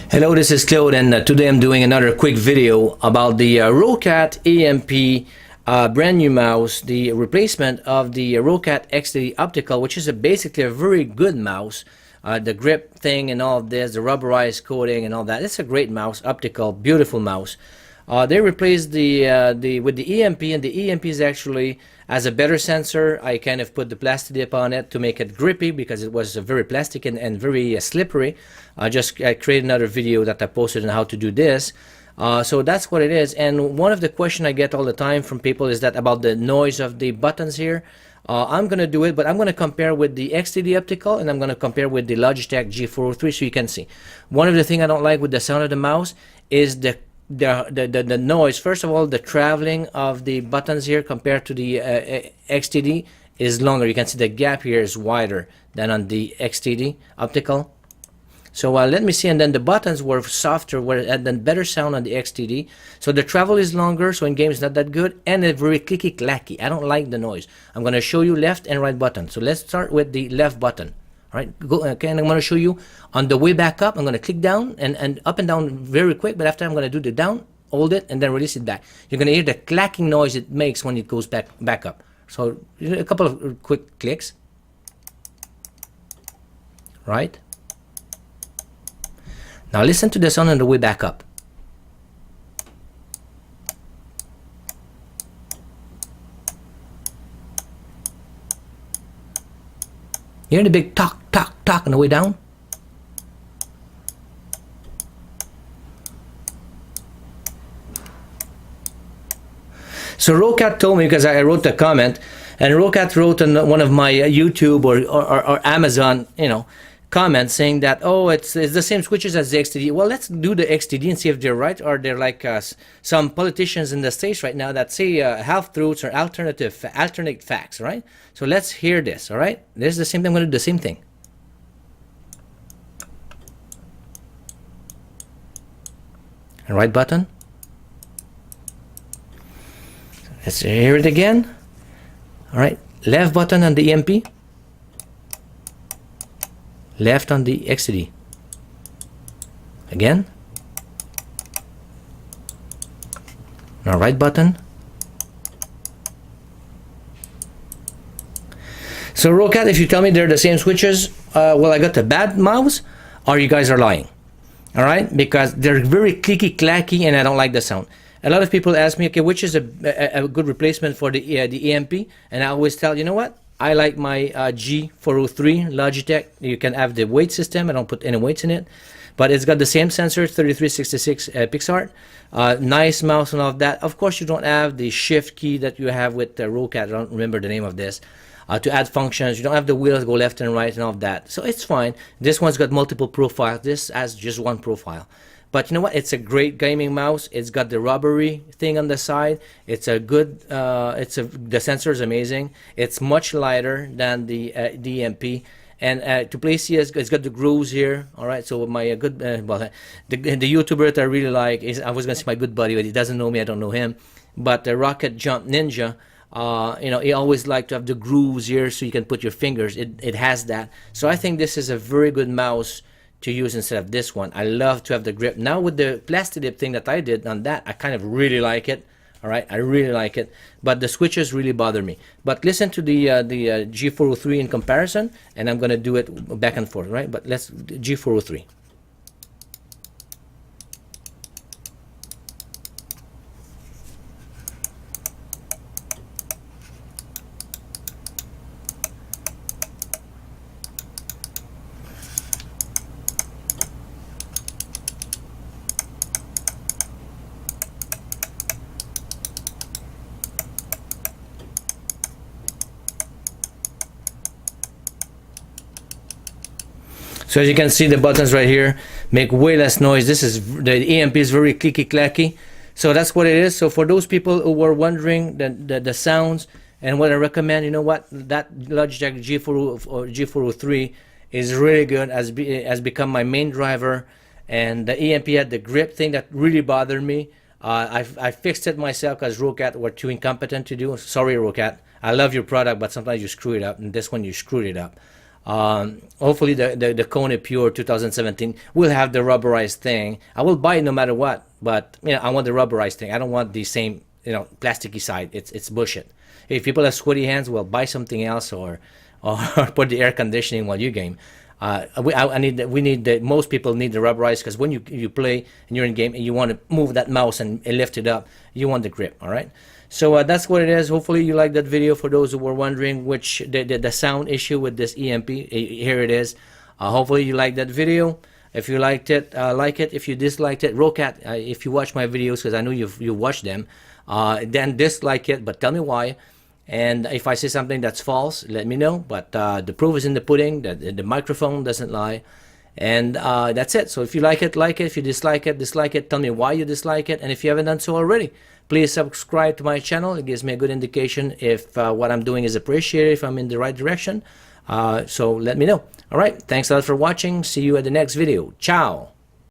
Hello, this is Claude, and today I'm doing another quick video about the Roccat EMP brand new mouse, the replacement of the Roccat XTD optical, which is basically a very good mouse. The grip thing and all of this, the rubberized coating and all that, it's a great mouse, optical, beautiful mouse. They replaced with the EMP, and the EMP is actually has a better sensor. I kind of put the plastic dip on it to make it grippy because it was very plastic and very slippery. I created another video that I posted on how to do this. So that's what it is. And one of the questions I get all the time from people is that about the noise of the buttons here. I'm going to do it, but I'm going to compare with the XTD optical, and I'm going to compare with the Logitech G403 so you can see. One of the things I don't like with the sound of the mouse is the noise. First of all, the traveling of the buttons here compared to the XTD is longer. You can see the gap here is wider than on the XTD optical. So let me see, and then the buttons were softer, and then better sound on the XTD. So the travel is longer, so in game it's not that good, and it's very clicky clacky. I don't like the noise. I'm going to show you left and right button. So let's start with the left button. All right, okay, and I'm going to show you on the way back up. I'm going to click down and up and down very quick, but after I'm going to do the down, hold it, and then release it back. You're going to hear the clacking noise it makes when it goes back up. So a couple of quick clicks. Right? Now listen to the sound on the way back up. You hear the big talk, talk, talk on the way down? So Roccat told me, because I wrote the comment, and Roccat wrote on one of my YouTube or Amazon, comments saying that, oh, it's the same switches as the XTD. Well, let's do the XTD and see if they're right, or they're like some politicians in the States right now that say half-truths or alternate facts, right? So let's hear this, all right? This is the same thing. I'm going to do the same thing. Right button. Let's hear it again. All right, left button on the EMP. Left on the XTD. Again. Now right button. So Roccat, if you tell me they're the same switches, well, I got the bad mouse, or you guys are lying. All right, because they're very clicky clacky, and I don't like the sound. A lot of people ask me, okay, which is a good replacement for the EMP? And I always tell, you know what? I like my G403 Logitech. You can have the weight system. I don't put any weights in it, but it's got the same sensor, 3366 pixart. Nice mouse and all of that. Of course, you don't have the shift key that you have with the Roccat. I don't remember the name of this. To add functions, you don't have the wheels go left and right and all of that. So it's fine. This one's got multiple profiles. This has just one profile. But you know what? It's a great gaming mouse. It's got the rubbery thing on the side. It's a good. The sensor is amazing. It's much lighter than the EMP. And to play CS, it's got the grooves here. All right. So my good, the YouTuber that I really like is, I was gonna say my good buddy, but he doesn't know me. I don't know him. But the Roccat Jump Ninja. He always liked to have the grooves here so you can put your fingers. It has that. So I think this is a very good mouse to use instead of this one. I love to have the grip. Now with the plastic dip thing that I did on that, I kind of really like it. All right, I really like it. But the switches really bother me. But listen to the G403 in comparison, and I'm gonna do it back and forth, right? But let's G403. So as you can see, the buttons right here make way less noise. This is the EMP is very clicky clacky. So that's what it is. So for those people who were wondering the sounds and what I recommend, you know what, that Logitech G403 is really good. Has become my main driver, and the EMP had the grip thing that really bothered me. I fixed it myself because Roccat were too incompetent to do. Sorry, Roccat. I love your product, but sometimes you screw it up, and this one you screwed it up. Hopefully the Kone Pure 2017 will have the rubberized thing. I will buy it no matter what, but you know, I want the rubberized thing. I don't want the same, you know, plasticky side. It's bullshit. If people have sweaty hands, well, buy something else, or put the air conditioning while you game. We need the, most people need the rubberized, because when you play and you're in game and you want to move that mouse and lift it up, you want the grip. All right. So that's what it is. Hopefully you like that video. For those who were wondering which the sound issue with this EMP, here it is. Hopefully you like that video. If you liked it, like it. If you disliked it, Roccat, if you watch my videos, because I know you watch them, then dislike it, but tell me why. And if I say something that's false, let me know. But the proof is in the pudding. That the microphone doesn't lie. And that's it. So if you like it, like it. If you dislike it, dislike it. Tell me why you dislike it. And if you haven't done so already, please subscribe to my channel. It gives me a good indication if what I'm doing is appreciated, if I'm in the right direction. So let me know. All right. Thanks a lot for watching. See you at the next video. Ciao.